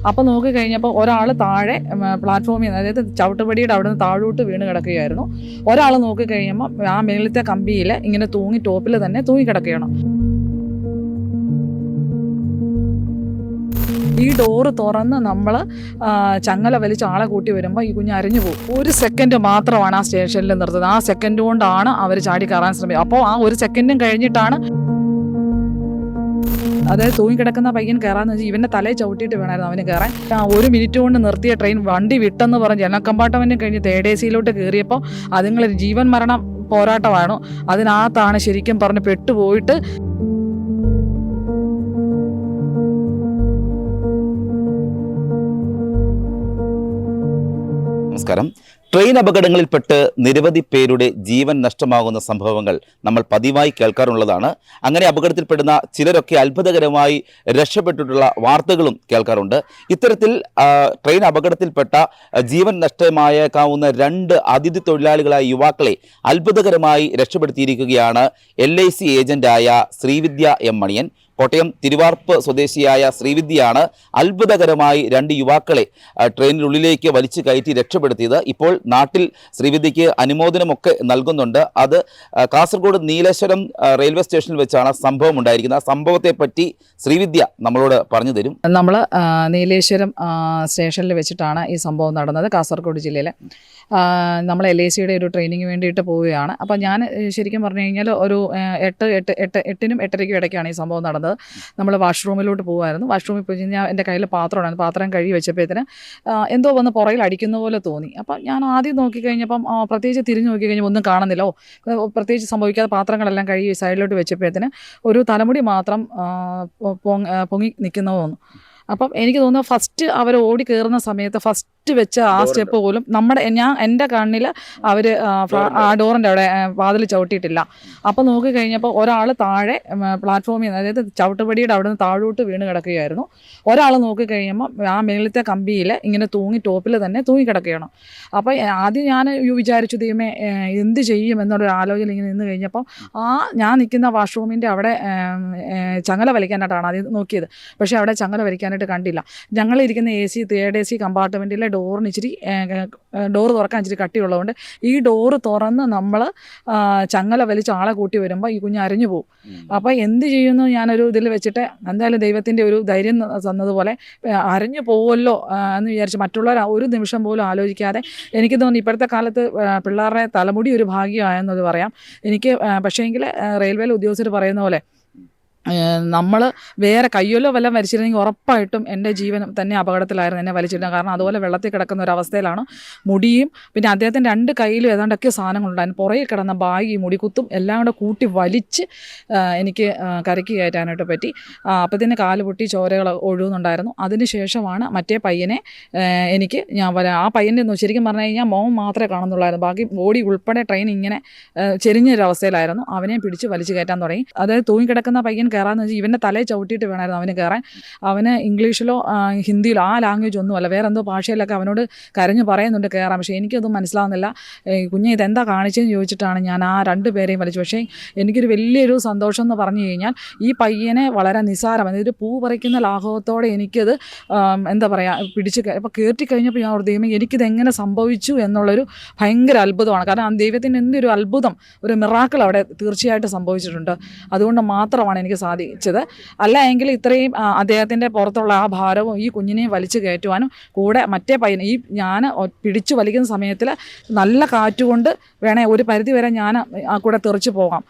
അപ്പോൾ നോക്കി കഴിഞ്ഞപ്പോൾ ഒരാൾ താഴെ പ്ലാറ്റ്ഫോമിൽ നിന്ന്, അതായത് ചവിട്ടുപടിയുടെ അവിടെ നിന്ന് താഴോട്ട് വീണ് കിടക്കുകയായിരുന്നു. ഒരാൾ നോക്കി കഴിയുമ്പോൾ ആ മേളത്തെ കമ്പിയിൽ ഇങ്ങനെ തൂങ്ങി ടോപ്പിൽ തന്നെ തൂങ്ങി കിടക്കുകയാണ്. ഈ ഡോറ് തുറന്ന് നമ്മൾ ചങ്ങല വലിച്ച് ആളെ കൂട്ടി വരുമ്പോൾ ഈ കുഞ്ഞ് അരഞ്ഞു പോകും. 1 സെക്കൻഡ് മാത്രമാണ് ആ സ്റ്റേഷനിൽ നിർത്തുന്നത്. ആ സെക്കൻഡ് കൊണ്ടാണ് അവർ ചാടി കയറാൻ ശ്രമിക്കുക. അപ്പോൾ ആ 1 സെക്കൻഡും കഴിഞ്ഞിട്ടാണ്, അതായത് തൂങ്ങിക്കിടക്കുന്ന പയ്യൻ കയറാന്ന് വെച്ചാൽ ഇവൻ്റെ തലയിൽ ചവിട്ടിയിട്ട് വേണമായിരുന്നു അവന് കയറാൻ. 1 മിനിറ്റ് കൊണ്ട് നിർത്തിയ ട്രെയിൻ വണ്ടി വിട്ടെന്ന് പറഞ്ഞ് ജനറൽ കമ്പാർട്ട്മെൻറ്റും കഴിഞ്ഞ് തേർഡ് AC-യിലോട്ട് കയറിയപ്പോൾ അതുങ്ങളൊരു ജീവൻ മരണം പോരാട്ടമാണ്. അതിനകത്താണ് ശരിക്കും പറഞ്ഞ് പെട്ടുപോയിട്ട്. നമസ്കാരം. ട്രെയിൻ അപകടങ്ങളിൽപ്പെട്ട് നിരവധി പേരുടെ ജീവൻ നഷ്ടമാകുന്ന സംഭവങ്ങൾ നമ്മൾ പതിവായി കേൾക്കാറുള്ളതാണ്. അങ്ങനെ അപകടത്തിൽപ്പെടുന്ന ചിലരൊക്കെ അത്ഭുതകരമായി രക്ഷപ്പെട്ടിട്ടുള്ള വാർത്തകളും കേൾക്കാറുണ്ട്. ഇത്തരത്തിൽ ട്രെയിൻ അപകടത്തിൽപ്പെട്ട ജീവൻ നഷ്ടമായേക്കാവുന്ന 2 അതിഥി തൊഴിലാളികളായ യുവാക്കളെ അത്ഭുതകരമായി രക്ഷപ്പെടുത്തിയിരിക്കുകയാണ് LIC ഏജന്റായ ശ്രീവിദ്യ M. മണിയൻ. കോട്ടയം തിരുവാർപ്പ് സ്വദേശിയായ ശ്രീവിദ്യയാണ് അത്ഭുതകരമായി 2 യുവാക്കളെ ട്രെയിനിനുള്ളിലേക്ക് വലിച്ചു കയറ്റി രക്ഷപ്പെടുത്തിയത്. ഇപ്പോൾ നാട്ടിൽ ശ്രീവിദ്യയ്ക്ക് അനുമോദനമൊക്കെ നൽകുന്നുണ്ട്. അത് കാസർഗോഡ് നീലേശ്വരം റെയിൽവേ സ്റ്റേഷനിൽ വെച്ചാണ് സംഭവം ഉണ്ടായിരിക്കുന്നത്. ആ സംഭവത്തെപ്പറ്റി ശ്രീവിദ്യ നമ്മളോട് പറഞ്ഞു തരും. നമ്മൾ നീലേശ്വരം സ്റ്റേഷനിൽ വെച്ചിട്ടാണ് ഈ സംഭവം നടന്നത്. കാസർഗോഡ് ജില്ലയിലെ നമ്മൾ LICയുടെ ഒരു ട്രെയിനിങ്ങിന് വേണ്ടിയിട്ട് പോവുകയാണ്. അപ്പോൾ ഞാൻ ശരിക്കും പറഞ്ഞു കഴിഞ്ഞാൽ ഒരു 8-8:30 ഇടയ്ക്കാണ് ഈ സംഭവം നടന്നത്. നമ്മൾ വാഷ്റൂമിലോട്ട് പോകുമായിരുന്നു. വാഷ്റൂമിൽ പോയി കഴിഞ്ഞാൽ എൻ്റെ കയ്യിൽ പാത്രമാണ്. പാത്രം കഴുകി വെച്ചപ്പോഴത്തേന് എന്തോ വന്ന് പുറകിൽ അടിക്കുന്ന പോലെ തോന്നി. അപ്പം ഞാൻ ആദ്യം നോക്കിക്കഴിഞ്ഞപ്പം പ്രത്യേകിച്ച് തിരിഞ്ഞു നോക്കിക്കഴിഞ്ഞാൽ ഒന്നും കാണുന്നില്ല. പ്രത്യേകിച്ച് സംഭവിക്കാതെ പാത്രങ്ങളെല്ലാം കഴുകി സൈഡിലോട്ട് വെച്ചപ്പോഴത്തേന് ഒരു തലമുടി മാത്രം പൊങ്ങി നിൽക്കുന്ന തോന്നുന്നു. അപ്പം എനിക്ക് തോന്നുന്നു ഫസ്റ്റ് അവർ ഓടി കയറുന്ന സമയത്ത് ഫസ്റ്റ് വെച്ച ആ സ്റ്റെപ്പ് പോലും എൻ്റെ കണ്ണിൽ അവർ ആ ഡോറിൻ്റെ അവിടെ വാതിൽ ചവിട്ടിയിട്ടില്ല. അപ്പോൾ നോക്കി കഴിഞ്ഞപ്പോൾ ഒരാൾ താഴെ പ്ലാറ്റ്ഫോമിൽ നിന്ന്, അതായത് ചവിട്ടുപടിയുടെ അവിടെ നിന്ന് താഴോട്ട് വീണ് കിടക്കുകയായിരുന്നു. ഒരാൾ നോക്കി കഴിയുമ്പോൾ ആ മേളത്തെ കമ്പിയിൽ ഇങ്ങനെ തൂങ്ങി ടോപ്പിൽ തന്നെ തൂങ്ങി കിടക്കുകയാണ്. അപ്പോൾ ആദ്യം ഞാൻ വിചാരിച്ചു ദൈവമേ എന്ത് ചെയ്യും എന്നുള്ളൊരു ആലോചന ഇങ്ങനെ നിന്ന് കഴിഞ്ഞപ്പോൾ ഞാൻ നിൽക്കുന്ന വാഷ്റൂമിൻ്റെ അവിടെ ചങ്ങല വലിക്കാനായിട്ടാണ് ആദ്യം നോക്കിയത്. പക്ഷേ അവിടെ ചങ്ങല വലിക്കാനായിട്ട് കണ്ടില്ല. ഞങ്ങളിരിക്കുന്ന തേർഡ് AC കമ്പാർട്ട്മെൻറ്റിലെ ഡോറിന് ഡോറ് തുറക്കാൻ ഇച്ചിരി കട്ടിയുള്ളതുകൊണ്ട് ഈ ഡോറ് തുറന്ന് നമ്മൾ ചങ്ങല വലിച്ച് ആളെ കൂട്ടി വരുമ്പോൾ ഈ കുഞ്ഞ് അരഞ്ഞു പോകും. അപ്പോൾ എന്ത് ചെയ്യുന്നു ഞാനൊരു ഇതിൽ വെച്ചിട്ട് എന്തായാലും ദൈവത്തിൻ്റെ ഒരു ധൈര്യം തന്നതുപോലെ അരഞ്ഞു പോകുമല്ലോ എന്ന് വിചാരിച്ച് മറ്റുള്ളവർ ഒരു നിമിഷം പോലും ആലോചിക്കാതെ, എനിക്ക് തോന്നുന്നു ഇപ്പോഴത്തെ കാലത്ത് പിള്ളേരുടെ തലമുടി ഒരു ഭാഗ്യമായെന്നത് പറയാം എനിക്ക്. പക്ഷേങ്കിൽ റെയിൽവേയിലെ ഉദ്യോഗസ്ഥർ പറയുന്ന പോലെ നമ്മൾ വേറെ കയ്യൊല്ലോ വല്ലതും വലിച്ചിരുന്നെങ്കിൽ ഉറപ്പായിട്ടും എൻ്റെ ജീവൻ തന്നെ അപകടത്തിലായിരുന്നു എന്നെ വലിച്ചിരുന്നത്. കാരണം അതുപോലെ വെള്ളത്തിൽ കിടക്കുന്ന ഒരവസ്ഥയിലാണ്. മുടിയും പിന്നെ അദ്ദേഹത്തിൻ്റെ 2 കയ്യിലും ഏതാണ്ടൊക്കെ സാധനങ്ങളുണ്ടായിരുന്നു. പുറകിൽ കിടന്ന ബാഗ് മുടിക്കുത്തും എല്ലാം കൂടെ കൂട്ടി വലിച്ച് എനിക്ക് കരയ്ക്ക് കയറ്റാനായിട്ട് പറ്റി. അപ്പത്തിന് കാല് പൊട്ടി ചോരകൾ ഒഴുകുന്നുണ്ടായിരുന്നു. അതിന് ശേഷമാണ് മറ്റേ പയ്യനെ ആ പയ്യൻ്റെ ശരിക്കും പറഞ്ഞു കഴിഞ്ഞാൽ മോൻ മാത്രമേ കാണുന്നുള്ളായിരുന്നു. ബാക്കി ബോഡി ഉൾപ്പെടെ ട്രെയിൻ ഇങ്ങനെ ചെരിഞ്ഞൊരവസ്ഥയിലായിരുന്നു. അവനെ പിടിച്ച് വലിച്ചു കയറ്റാൻ തുടങ്ങി. അതായത് തൂങ്ങിക്കിടക്കുന്ന പയ്യൻ കയറാന്ന് വെച്ചാൽ ഇവൻ്റെ തലയിൽ ചവിട്ടിയിട്ട് വേണമായിരുന്നു അവന് കയറാൻ. അവന് ഇംഗ്ലീഷിലോ ഹിന്ദിയിലോ ആ ലാംഗ്വേജ് ഒന്നുമല്ല, വേറെ എന്തോ ഭാഷയിലൊക്കെ അവനോട് കരഞ്ഞു പറയുന്നുണ്ട് കയറാം. പക്ഷേ എനിക്കതൊന്നും മനസ്സിലാവുന്നില്ല. കുഞ്ഞെ ഇതെന്താ കാണിച്ചതെന്ന് ചോദിച്ചിട്ടാണ് ഞാൻ ആ 2 പേരെയും വലിച്ചു. പക്ഷേ എനിക്കൊരു വലിയൊരു സന്തോഷം എന്ന് പറഞ്ഞു കഴിഞ്ഞാൽ ഈ പയ്യനെ വളരെ നിസ്സാരം, അതായത് പൂ പറിക്കുന്ന ലാഘവത്തോടെ എനിക്കത് എന്താ പറയുക പിടിച്ച് അപ്പോൾ കയറ്റി കഴിഞ്ഞപ്പോൾ ഞാൻ ഒരു ദൈവം എനിക്കിതെങ്ങനെ സംഭവിച്ചു എന്നുള്ളൊരു ഭയങ്കര അത്ഭുതമാണ്. കാരണം ദൈവത്തിൻ്റെ എന്തൊരു അത്ഭുതം, ഒരു മിറാക്കിൾ അവിടെ തീർച്ചയായിട്ടും സംഭവിച്ചിട്ടുണ്ട്. അതുകൊണ്ട് മാത്രമാണ് എനിക്ക് സാധിച്ചത്. അല്ല എങ്കിൽ ഇത്രയും അദ്ദേഹത്തിൻ്റെ പുറത്തുള്ള ആ ഭാരവും ഈ കുഞ്ഞിനെയും വലിച്ചു കയറ്റുവാനും കൂടെ മറ്റേ പയ്യൻ ഞാൻ പിടിച്ചു വലിക്കുന്ന സമയത്തിൽ നല്ല കാറ്റുകൊണ്ട് വേണേൽ ഒരു പരിധി വരെ ഞാൻ കൂടെ തെറിച്ച് പോകാം.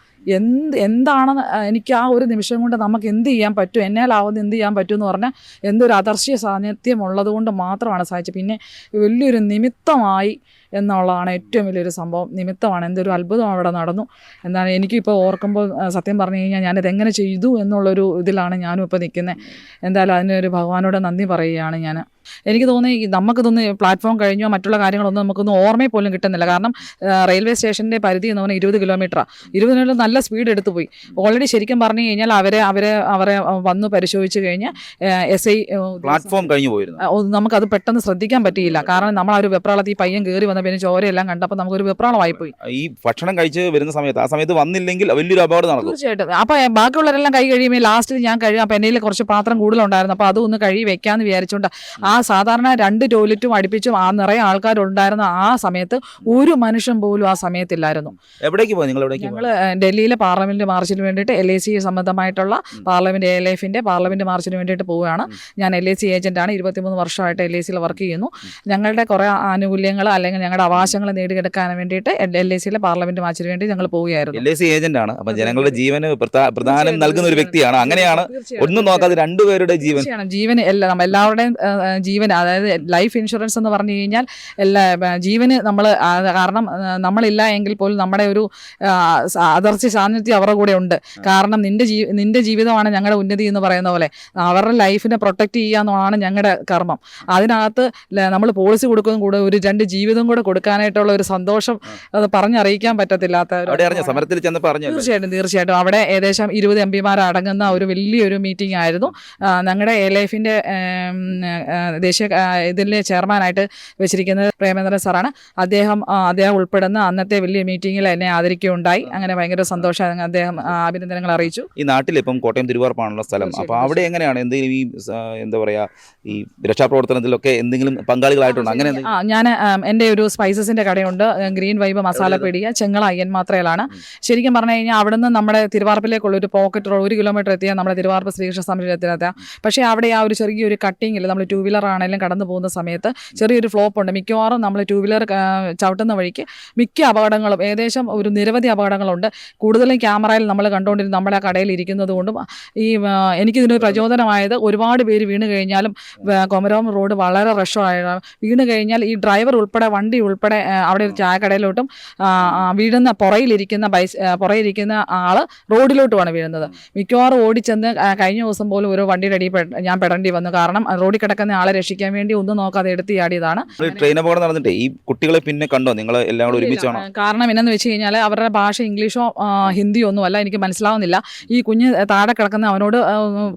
എന്താണെന്ന് എനിക്ക് ആ ഒരു നിമിഷം കൊണ്ട് നമുക്ക് എന്ത് ചെയ്യാൻ പറ്റും, എന്നാലാവുന്നത് എന്ത് ചെയ്യാൻ പറ്റും എന്ന് പറഞ്ഞാൽ എന്തൊരു അദർശ്യ സാന്നിധ്യം ഉള്ളത് കൊണ്ട് മാത്രമാണ് സാധിച്ചത്. പിന്നെ വലിയൊരു നിമിത്തമായി എന്നുള്ളതാണ് ഏറ്റവും വലിയൊരു സംഭവം. നിമിത്തമാണ്, എന്തൊരു അത്ഭുതം അവിടെ നടന്നു. എന്താണ് എനിക്കിപ്പോൾ ഓർക്കുമ്പോൾ സത്യം പറഞ്ഞു കഴിഞ്ഞാൽ ഞാനിതെങ്ങനെ ചെയ്തു എന്നുള്ളൊരു ഇതിലാണ് ഞാനും ഇപ്പോൾ നിൽക്കുന്നത്. എന്തായാലും അതിനൊരു ഭഗവാനോട് നന്ദി പറയുകയാണ് ഞാൻ. എനിക്ക് തോന്നി നമുക്ക് പ്ലാറ്റ്ഫോം കഴിഞ്ഞോ മറ്റുള്ള കാര്യങ്ങളൊന്നും നമുക്കൊന്നും ഓർമ്മയിൽ പോലും കിട്ടുന്നില്ല. കാരണം റെയിൽവേ സ്റ്റേഷൻ്റെ പരിധി എന്ന് പറഞ്ഞാൽ 20 കിലോമീറ്ററാണ്. 20 കിലോമീറ്റർ നല്ല സ്പീഡ് എടുത്തു പോയി. ഓൾറെഡി ശരിക്കും പറഞ്ഞു കഴിഞ്ഞാൽ അവരെ വന്ന് പരിശോധിച്ച് കഴിഞ്ഞ് SI പ്ലാറ്റ്ഫോം കഴിഞ്ഞു പോയിരുന്നു. നമുക്കത് പെട്ടെന്ന് ശ്രദ്ധിക്കാൻ പറ്റിയില്ല. കാരണം നമ്മൾ ആ ഒരു വെപ്രാളത്തിൽ ഈ പയ്യൻ കയറി വന്ന പിന്നെ ചോരയെല്ലാം കണ്ടപ്പോൾ നമുക്കൊരു വെപ്രാളമായിപ്പോയി. ഈ ഭക്ഷണം കഴിച്ച് വരുന്ന സമയത്ത് ആ സമയത്ത് വന്നില്ലെങ്കിൽ വലിയൊരു അപകടം നടക്കും. തീർച്ചയായിട്ടും. അപ്പോൾ ബാക്കിയുള്ളവരെല്ലാം കൈ കഴിയുമ്പോൾ ലാസ്റ്റ് ഞാൻ കഴിയും. അപ്പോൾ എൻ്റെ കയ്യിൽ കുറച്ച് പാത്രം കൂടുതലുണ്ടായിരുന്നു. അപ്പോൾ അതൊന്ന് കഴുകി വെക്കാമെന്ന് വിചാരിച്ചുകൊണ്ട് സാധാരണ 2 ടോയ്ലറ്റും അടുപ്പിച്ചും നിറയെ ആൾക്കാരുണ്ടായിരുന്ന ആ സമയത്ത് ഒരു മനുഷ്യൻ പോലും ആ സമയത്തില്ലായിരുന്നു. എവിടേക്ക് പോയി? നിങ്ങൾ എവിടേക്ക് ഞങ്ങൾ ഡൽഹിയിലെ പാർലമെന്റ് മാർച്ചിന് വേണ്ടിയിട്ട് LIC സംബന്ധമായിട്ടുള്ള പാർലമെന്റ് ALFന്റെ പാർലമെന്റ് മാർച്ചിന് വേണ്ടിയിട്ട് പോവുകയാണ്. ഞാൻ LIC ഏജന്റാണ്. 23 വർഷമായിട്ട് LICയിൽ വർക്ക് ചെയ്യുന്നു. ഞങ്ങളുടെ കുറേ ആനുകൂല്യങ്ങൾ അല്ലെങ്കിൽ ഞങ്ങളുടെ അവകാശങ്ങൾ നേടിയെടുക്കാൻ വേണ്ടിയിട്ട് LICയിലെ പാർലമെന്റ് മാർച്ചിന് വേണ്ടി ഞങ്ങൾ പോവുകയായിരുന്നു. LIC ഏജന്റാണ്. അപ്പൊ ജനങ്ങളുടെ ജീവന് പ്രധാനം നൽകുന്ന ഒരു വ്യക്തിയാണ്. അങ്ങനെയാണ് ഒന്നും നോക്കാതെ രണ്ടുപേരുടെ ജീവന് എല്ലാവരുടെയും ജീവൻ, അതായത് ലൈഫ് ഇൻഷുറൻസ് എന്ന് പറഞ്ഞു കഴിഞ്ഞാൽ ജീവന് നമ്മൾ, കാരണം നമ്മളില്ല എങ്കിൽ പോലും നമ്മുടെ ഒരു അദർശ സാന്നിധ്യം അവരുടെ കൂടെ ഉണ്ട്. കാരണം നിന്റെ ജീവിതമാണ് ഞങ്ങളുടെ ഉന്നതി എന്ന് പറയുന്ന പോലെ അവരുടെ ലൈഫിനെ പ്രൊട്ടക്ട് ചെയ്യുക എന്നുള്ളതാണ് ഞങ്ങളുടെ കർമ്മം. അതിനകത്ത് നമ്മൾ പോളിസി കൊടുക്കുന്നതും കൂടെ ഒരു 2 ജീവിതം കൂടെ കൊടുക്കാനായിട്ടുള്ള ഒരു സന്തോഷം അത് പറഞ്ഞറിയിക്കാൻ പറ്റത്തില്ലാത്ത. തീർച്ചയായിട്ടും അവിടെ ഏകദേശം 20 MPമാർ അടങ്ങുന്ന ഒരു വലിയൊരു മീറ്റിംഗ് ആയിരുന്നു. ഞങ്ങളുടെ ALFന്റെ ദേശീയ ഇതിലെ ചെയർമാനായിട്ട് വെച്ചിരിക്കുന്നത് പ്രേമേന്ദ്രൻ സാറാണ്. അദ്ദേഹം ഉൾപ്പെടുന്ന അന്നത്തെ വലിയ മീറ്റിങ്ങിൽ എന്നെ ആദരിക്കുകയുണ്ടായി. അങ്ങനെ ഭയങ്കര സന്തോഷം. അദ്ദേഹം അഭിനന്ദനങ്ങൾ അറിയിച്ചു. ഈ നാട്ടിൽ ഇപ്പം കോട്ടയം തിരുവാർപ്പാണുള്ള സ്ഥലം. അപ്പോൾ അവിടെ എങ്ങനെയാണ് എന്തെങ്കിലും ഈ എന്താ പറയുക ഈ രക്ഷാപ്രവർത്തനത്തിലൊക്കെ എന്തെങ്കിലും പങ്കാളികളായിട്ടുണ്ട്? അങ്ങനെ ഞാൻ എൻ്റെ ഒരു സ്പൈസസിൻ്റെ കടയുണ്ട്, ഗ്രീൻ വൈബ് മസാലപ്പീടിക, ചെങ്ങള അയ്യൻ മാത്രയിലാണ്. ശരിക്കും പറഞ്ഞു കഴിഞ്ഞാൽ അവിടുന്ന് നമ്മുടെ തിരുവാർപ്പിലേക്കുള്ള ഒരു പോക്കറ്റ് റോഡ് 1 കിലോമീറ്റർ എത്തിയാൽ നമ്മുടെ തിരുവാർപ്പ് ശ്രീകൃഷ്ണ സമുദ്രത്തിലെത്താം. പക്ഷേ അവിടെ ആ ഒരു ചെറിയൊരു കട്ടിങ്ങിൽ നമ്മൾ 2 വീലർ ആണെങ്കിലും കടന്നു പോകുന്ന സമയത്ത് ചെറിയൊരു ഫ്ലോപ്പ് ഉണ്ട്. മിക്കവാറും നമ്മൾ 2 വീലർ ചവിട്ടുന്ന വഴിക്ക് മിക്ക അപകടങ്ങളും, ഏകദേശം ഒരു നിരവധി അപകടങ്ങളുണ്ട്. കൂടുതലും ക്യാമറയിൽ നമ്മൾ കണ്ടുകൊണ്ടിരുന്ന നമ്മുടെ ആ കടയിൽ ഇരിക്കുന്നത് കൊണ്ടും എനിക്കിതിനൊരു പ്രചോദനമായത്, ഒരുപാട് പേര് വീണ് കഴിഞ്ഞാലും കൊമരോം റോഡ് വളരെ റഷായ വീണ് കഴിഞ്ഞാൽ ഈ ഡ്രൈവർ ഉൾപ്പെടെ വണ്ടി ഉൾപ്പെടെ അവിടെ ഒരു ചായക്കടയിലോട്ടും വീഴുന്ന പുറയിരിക്കുന്ന ആൾ റോഡിലോട്ടുമാണ് വീഴുന്നത്. മിക്കവാറും ഓടിച്ചെന്ന് കഴിഞ്ഞ ദിവസം പോലും ഒരു വണ്ടിയുടെ അടിയിൽ ഞാൻ പെടേണ്ടി വന്നു. കാരണം റോഡിൽ കിടക്കുന്ന ആളെ രക്ഷിക്കാൻ വേണ്ടി ഒന്നും നോക്കാതെ എടുത്ത് ചാടിയതാണ്. ട്രെയിൻ അപകടം നടന്നിട്ട് ഈ കുട്ടികളെ പിന്നെ കണ്ടോ നിങ്ങൾ എല്ലാം കൂടെ ഒരുമിച്ചാണോ? കാരണം എന്നു വെച്ച് കഴിഞ്ഞാൽ അവരുടെ ഭാഷ ഇംഗ്ലീഷോ ഹിന്ദിയോ ഒന്നുമല്ല, എനിക്ക് മനസ്സിലാവുന്നില്ല. ഈ കുഞ്ഞ് താഴെ കിടക്കുന്ന അവനോട്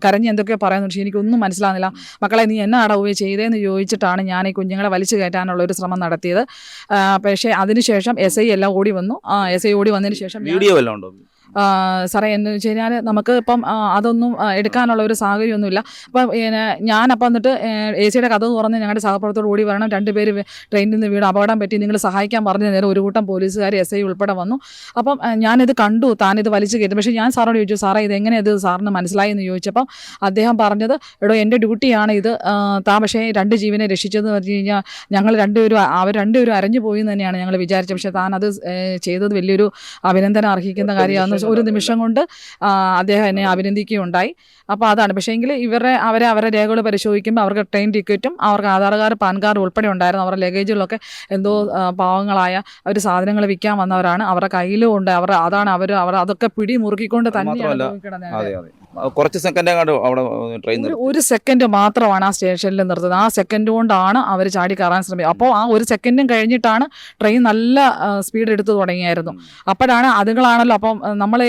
കരഞ്ഞ് എന്തൊക്കെയോ പറയുന്നു, പക്ഷേ എനിക്കൊന്നും മനസ്സിലാവുന്നില്ല. മക്കളെ നീ എന്നാ അടവുകയോ ചെയ്തതെന്ന് ചോദിച്ചിട്ടാണ് ഞാൻ ഈ കുഞ്ഞുങ്ങളെ വലിച്ചു കയറ്റാനുള്ള ഒരു ശ്രമം നടത്തിയത്. പക്ഷേ അതിനുശേഷം SI എല്ലാം ഓടി വന്നു. SI ഓടി വന്നതിന് ശേഷം വീഡിയോ എല്ലാം ഉണ്ടോ? സാറേ എന്ന് വെച്ച് കഴിഞ്ഞാൽ നമുക്ക് ഇപ്പം അതൊന്നും എടുക്കാനുള്ള ഒരു സാഹചര്യമൊന്നുമില്ല. അപ്പം ഞാനപ്പം എന്നിട്ട് AC-യുടെ കഥ തുറന്ന് ഞങ്ങളുടെ സഹപ്രവർത്തകരോട് ഓടി വരണം, 2 പേര് ട്രെയിനിൽ നിന്ന് വീട് അപകടം പറ്റി, നിങ്ങൾ സഹായിക്കാൻ പറഞ്ഞ നേരം ഒരു കൂട്ടം പോലീസുകാർ SI ഉൾപ്പെടെ വന്നു. അപ്പം ഞാനിത് കണ്ടു, താനിത് വലിച്ചു കയറ്റും. പക്ഷേ ഞാൻ സാറോട് ചോദിച്ചു, സാറേ ഇതെങ്ങനെ ഇത് സാറിന് മനസ്സിലായി എന്ന് ചോദിച്ചപ്പം അദ്ദേഹം പറഞ്ഞത്, എടോ എൻ്റെ ഡ്യൂട്ടിയാണ് ഇത്, പക്ഷേ 2 ജീവനെ രക്ഷിച്ചതെന്ന് പറഞ്ഞു കഴിഞ്ഞാൽ ഞങ്ങൾ അവർ രണ്ടുപേരും അരഞ്ഞു പോയി എന്ന് തന്നെയാണ് ഞങ്ങൾ വിചാരിച്ചത്. പക്ഷേ താൻ അത് ചെയ്തത് വലിയൊരു അഭിനന്ദനം അർഹിക്കുന്ന കാര്യമാണ്. ഒരു നിമിഷം കൊണ്ട് അദ്ദേഹം എന്നെ അഭിനന്ദിക്കുകയുണ്ടായി. അപ്പോൾ അതാണ്. പക്ഷേ എങ്കിൽ അവരെ രേഖകൾ പരിശോധിക്കുമ്പോൾ അവർക്ക് ട്രെയിൻ ടിക്കറ്റും അവർക്ക് ആധാർ കാർഡ്, പാൻ കാർഡ് ഉൾപ്പെടെ ഉണ്ടായിരുന്നു. അവരുടെ ലഗേജുകളൊക്കെ എന്തോ പാവങ്ങളായ അവർ സാധനങ്ങൾ വിൽക്കാൻ വന്നവരാണ്. അവരുടെ കയ്യിലും ഉണ്ട്. അവർ അതൊക്കെ പിടി മുറുക്കിക്കൊണ്ട് തന്നെയാണ്. കുറച്ച് സെക്കൻഡ് അവിടെ ട്രെയിൻ ഒരു സെക്കൻഡ് മാത്രമാണ് ആ സ്റ്റേഷനിൽ നിർത്തുന്നത്. ആ സെക്കൻഡ് കൊണ്ടാണ് അവർ ചാടി കയറാൻ ശ്രമിക്കുന്നത്. അപ്പോൾ ആ ഒരു സെക്കൻഡും കഴിഞ്ഞിട്ടാണ് ട്രെയിൻ നല്ല സ്പീഡ് എടുത്ത് തുടങ്ങിയായിരുന്നു. അപ്പോഴാണ് അതുങ്ങളാണല്ലോ, അപ്പം നമ്മൾ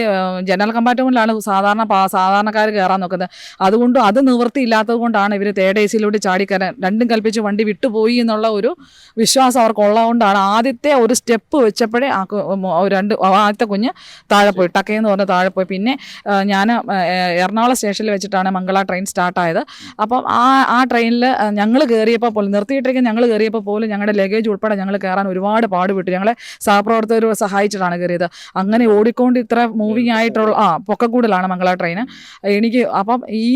ജനറൽ കമ്പാർട്ട്മെൻറ്റിലാണ് സാധാരണക്കാർ കയറാൻ നോക്കുന്നത്. അതുകൊണ്ട് അത് നിവൃത്തിയില്ലാത്തത് കൊണ്ടാണ് ഇവർ തേർഡ് AC-യിലൂടെ ചാടിക്കയറാൻ, രണ്ടും കൽപ്പിച്ച് വണ്ടി വിട്ടുപോയി എന്നുള്ള ഒരു വിശ്വാസം അവർക്കുള്ളതുകൊണ്ടാണ് ആദ്യത്തെ ഒരു സ്റ്റെപ്പ് വെച്ചപ്പോഴേ ആദ്യത്തെ കുഞ്ഞ് താഴെ പോയി, ടക്കയെന്ന് പറഞ്ഞ് താഴെ പോയി. പിന്നെ ഞാൻ എറണാകുളം സ്റ്റേഷനിൽ വെച്ചിട്ടാണ് മംഗള ട്രെയിൻ സ്റ്റാർട്ടായത്. അപ്പം ആ ട്രെയിനിൽ ഞങ്ങൾ കയറിയപ്പോൾ പോലും, നിർത്തിയിട്ടേക്ക് ഞങ്ങൾ കയറിയപ്പോൾ പോലും ഞങ്ങളുടെ ലഗേജ് ഉൾപ്പെടെ ഞങ്ങൾ കയറാൻ ഒരുപാട് പാടുപെട്ടു. ഞങ്ങളെ സഹപ്രവർത്തകർ സഹായിച്ചിട്ടാണ് കയറിയത്. അങ്ങനെ ഓടിക്കൊണ്ട് ഇത്ര മൂവിങ് ആയിട്ടുള്ള പൊക്കക്കൂടലാണ് മംഗള ട്രെയിൻ. അപ്പം ഈ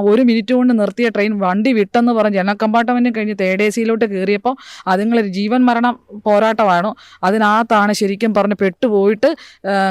1 മിനിറ്റ് കൊണ്ട് നിർത്തിയ ട്രെയിൻ വണ്ടി വിട്ടെന്ന് പറഞ്ഞ് ജനറൽ കമ്പാർട്ട്മെൻറ്റും കഴിഞ്ഞ് തേർഡ് AC-യിലോട്ട് കയറിയപ്പോൾ അതുങ്ങളൊരു ജീവൻ മരണം പോരാട്ടമാണ്. അതിനകത്താണ് ശരിക്കും പറഞ്ഞ് പെട്ടുപോയിട്ട്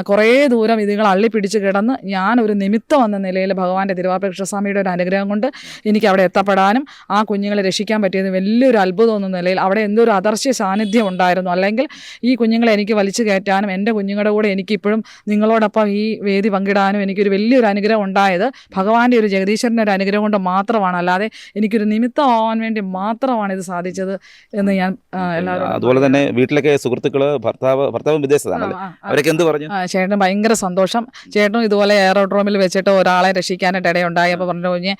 കുറേ ദൂരം ഇതുങ്ങൾ അള്ളിപ്പിടിച്ച് കിടന്ന് ഞാനൊരു നിമിത്തം എന്ന നിലയിൽ ഭഗവാന്റെ തിരുവാർപ്പ് കൃഷ്ണസ്വാമിയുടെ ഒരു അനുഗ്രഹം കൊണ്ട് എനിക്ക് അവിടെ എത്തപ്പെടാനും ആ കുഞ്ഞുങ്ങളെ രക്ഷിക്കാൻ പറ്റിയത് വലിയൊരു അത്ഭുതം എന്ന നിലയിൽ അവിടെ എന്തോ ഒരു അദർശ്യ സാന്നിധ്യം ഉണ്ടായിരുന്നു. അല്ലെങ്കിൽ ഈ കുഞ്ഞുങ്ങളെ എനിക്ക് വലിച്ചു കയറ്റാനും എൻ്റെ കുഞ്ഞുങ്ങളുടെ കൂടെ എനിക്കിപ്പോഴും നിങ്ങളോടൊപ്പം ഈ വേദി പങ്കിടാനും എനിക്കൊരു വലിയൊരു അനുഗ്രഹം ഉണ്ടായത് ഭഗവാന്റെ ഒരു ജഗദീശ്വരൻ്റെ ഒരു അനുഗ്രഹം കൊണ്ട് മാത്രമാണ്. അല്ലാതെ എനിക്കൊരു നിമിത്തമാവാൻ വേണ്ടി മാത്രമാണ് ഇത് സാധിച്ചത് എന്ന് ഞാൻ എല്ലാവരും. അതുപോലെ തന്നെ വീട്ടിലൊക്കെ സുഹൃത്തുക്കള് ഭർത്താവ് വിദേശത്താണ്, അവരൊക്കെ എന്ത് പറഞ്ഞു? ചേട്ടന് ഭയങ്കര സന്തോഷം. ചേട്ടനും ഇതുപോലെ എയറോഡ്രോമിൽ വെച്ചിട്ട് ഒരാളെ ഒരാളെ രക്ഷിക്കാനായിട്ട് ഇടയുണ്ടായി. അപ്പോൾ പറഞ്ഞു കഴിഞ്ഞ്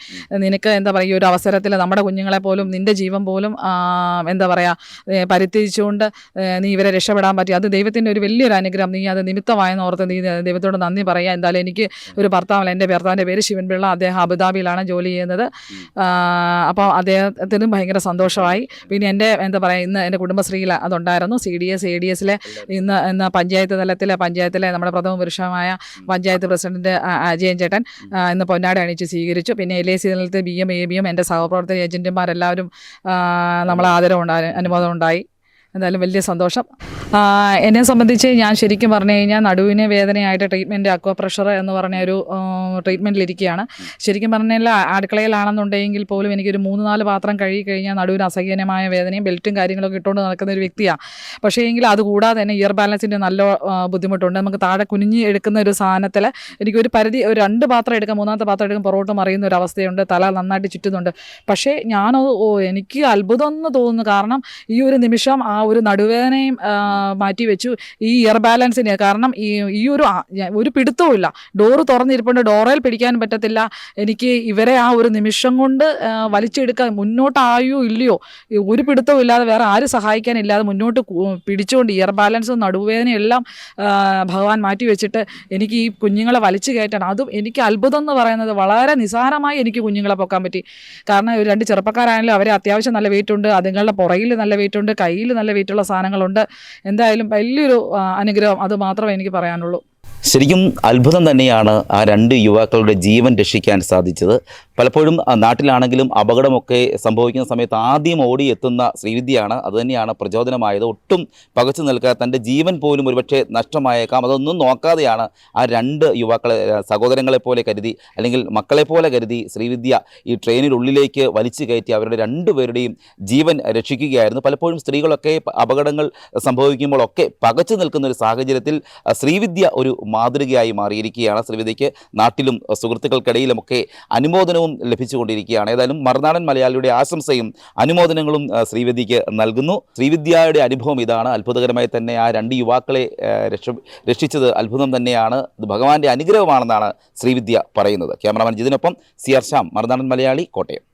നിനക്ക് എന്താ പറയുക, ഈ ഒരു അവസരത്തിൽ നമ്മുടെ കുഞ്ഞുങ്ങളെ പോലും നിൻ്റെ ജീവൻ പോലും എന്താ പറയുക പരിത്യജിച്ചുകൊണ്ട് നീ ഇവരെ രക്ഷപ്പെടാൻ പറ്റി. അത് ദൈവത്തിൻ്റെ ഒരു വലിയൊരു അനുഗ്രഹം. നീ അത് നിമിത്തമായെന്ന് ഓർത്ത് നീ ദൈവത്തോട് നന്ദി പറയുക. എന്തായാലും എനിക്ക് ഒരു ഭർത്താവല്ല, എൻ്റെ ഭർത്താവിൻ്റെ പേര് ശിവൻപിള്ള. അദ്ദേഹം അബുദാബിയിലാണ് ജോലി ചെയ്യുന്നത്. അപ്പോൾ അദ്ദേഹത്തിനും ഭയങ്കര സന്തോഷമായി. പിന്നെ എൻ്റെ എന്താ പറയുക, ഇന്ന് എൻ്റെ കുടുംബശ്രീയിൽ അതുണ്ടായിരുന്നു. CDS ADSലെ ഇന്ന് പഞ്ചായത്തിലെ നമ്മുടെ പ്രഥമ പുരുഷമായ പഞ്ചായത്ത് പ്രസിഡന്റ് അജയൻ ചേട്ടൻ ഇന്ന് പൊന്നാട അണിയിച്ച് സ്വീകരിച്ചു. പിന്നെ LIC BM ABM എൻ്റെ സഹപ്രവർത്തക ഏജന്റുമാരെല്ലാവരും നമ്മളെ അനുമോദം ഉണ്ടായി. എന്തായാലും വലിയ സന്തോഷം. എന്നെ സംബന്ധിച്ച് ഞാൻ ശരിക്കും പറഞ്ഞു കഴിഞ്ഞാൽ നടുവിന് വേദനയായിട്ട് ട്രീറ്റ്മെൻറ്റ് അക്വപ്രഷർ എന്ന് പറഞ്ഞ ഒരു ട്രീറ്റ്മെൻറ്റിലിരിക്കുകയാണ്. ശരിക്കും പറഞ്ഞാൽ അടുക്കളയിലാണെന്നുണ്ടെങ്കിൽ പോലും എനിക്കൊരു 3-4 പാത്രം കഴുകി കഴിഞ്ഞാൽ നടുവിന് അസഹ്യമായ വേദനയും ബെൽറ്റും കാര്യങ്ങളൊക്കെ ഇട്ടുകൊണ്ട് നടക്കുന്ന ഒരു വ്യക്തിയാണ്. പക്ഷേ എങ്കിൽ അതുകൂടാതെ തന്നെ ഇയർ ബാലൻസിൻ്റെ നല്ല ബുദ്ധിമുട്ടുണ്ട്. നമുക്ക് താഴെ കുനിഞ്ഞ് എടുക്കുന്ന ഒരു സാധനത്തിൽ എനിക്കൊരു പരിധി, ഒരു 2 പാത്രം എടുക്കാം, 3-ാമത്തെ പാത്രം എടുക്കും പുറകോട്ട് മറിയുന്ന ഒരു അവസ്ഥയുണ്ട്. തല നന്നായിട്ട് ചുറ്റുന്നുണ്ട്. പക്ഷേ എനിക്ക് അത്ഭുതം എന്ന് തോന്നുന്നു. കാരണം ഈ ഒരു നിമിഷം ആ ഒരു നടുവേദനയും മാറ്റി വെച്ചു, ഈ ഇയർ ബാലൻസിന്. കാരണം ഈ ഒരു പിടുത്തവും ഇല്ല. ഡോറ് തുറന്നിരിപ്പുണ്ട്, ഡോറയിൽ പിടിക്കാൻ പറ്റത്തില്ല. എനിക്ക് ഇവരെ ആ ഒരു നിമിഷം കൊണ്ട് വലിച്ചെടുക്കാൻ, മുന്നോട്ടായോ ഇല്ലയോ ഒരു പിടുത്തവും ഇല്ലാതെ, വേറെ ആരും സഹായിക്കാനില്ലാതെ മുന്നോട്ട് പിടിച്ചുകൊണ്ട് ഇയർ ബാലൻസും നടുവേദനയും എല്ലാം ഭഗവാൻ മാറ്റി വെച്ചിട്ട് എനിക്ക് ഈ കുഞ്ഞുങ്ങളെ വലിച്ചു കയറ്റാൻ, അതും എനിക്ക് അത്ഭുതം എന്ന് പറയുന്നത് വളരെ നിസ്സാരമായി എനിക്ക് കുഞ്ഞുങ്ങളെ പൊക്കാൻ പറ്റി. കാരണം 2 ചെറുപ്പക്കാരായാലും അവരെ അത്യാവശ്യം നല്ല വെയിറ്റ് ഉണ്ട്, അതുങ്ങളുടെ പുറകിൽ നല്ല വെയിറ്റ് ഉണ്ട്, കയ്യിൽ നല്ല വെയിറ്റുള്ള സാധനങ്ങളുണ്ട്. എന്തായാലും വലിയൊരു അനുഗ്രഹം, അത് മാത്രമേ എനിക്ക് പറയാനുള്ളൂ. ശരിക്കും അത്ഭുതം തന്നെയാണ് ആ 2 യുവാക്കളുടെ ജീവൻ രക്ഷിക്കാൻ സാധിച്ചത്. പലപ്പോഴും നാട്ടിലാണെങ്കിലും അപകടമൊക്കെ സംഭവിക്കുന്ന സമയത്ത് ആദ്യം ഓടിയെത്തുന്ന ശ്രീവിദ്യയാണ്. അതുതന്നെയാണ് പ്രചോദനമായത്. ഒട്ടും പകച്ചു നിൽക്കാതെ തൻ്റെ ജീവൻ പോലും ഒരുപക്ഷെ നഷ്ടമായേക്കാം, അതൊന്നും നോക്കാതെയാണ് ആ 2 യുവാക്കളെ സഹോദരങ്ങളെ പോലെ കരുതി, അല്ലെങ്കിൽ മക്കളെ പോലെ കരുതി ശ്രീവിദ്യ ഈ ട്രെയിനിനുള്ളിലേക്ക് വലിച്ചു കയറ്റി അവരുടെ 2 പേരുടെയും ജീവൻ രക്ഷിക്കുകയായിരുന്നു. പലപ്പോഴും സ്ത്രീകളൊക്കെ അപകടങ്ങൾ സംഭവിക്കുമ്പോഴൊക്കെ പകച്ചു നിൽക്കുന്ന ഒരു സാഹചര്യത്തിൽ ശ്രീവിദ്യ ഒരു മാതൃകയായി മാറിയിരിക്കുകയാണ്. ശ്രീവിദ്യയ്ക്ക് നാട്ടിലും സുഹൃത്തുക്കൾക്കിടയിലുമൊക്കെ അനുമോദനവും ലഭിച്ചുകൊണ്ടിരിക്കുകയാണ്. ഏതായാലും മറുനാടൻ മലയാളിയുടെ ആശംസയും അനുമോദനങ്ങളും ശ്രീവിദ്യയ്ക്ക് നൽകുന്നു. ശ്രീവിദ്യയുടെ അനുഭവം ഇതാണ്. അത്ഭുതകരമായി തന്നെ ആ 2 യുവാക്കളെ രക്ഷിച്ചത് അത്ഭുതം തന്നെയാണ്. ഇത് ഭഗവാന്റെ അനുഗ്രഹമാണെന്നാണ് ശ്രീവിദ്യ പറയുന്നത്. Cameraman ജിതിനൊപ്പം CR Shyam, Marunadan Malayali, Kottayam.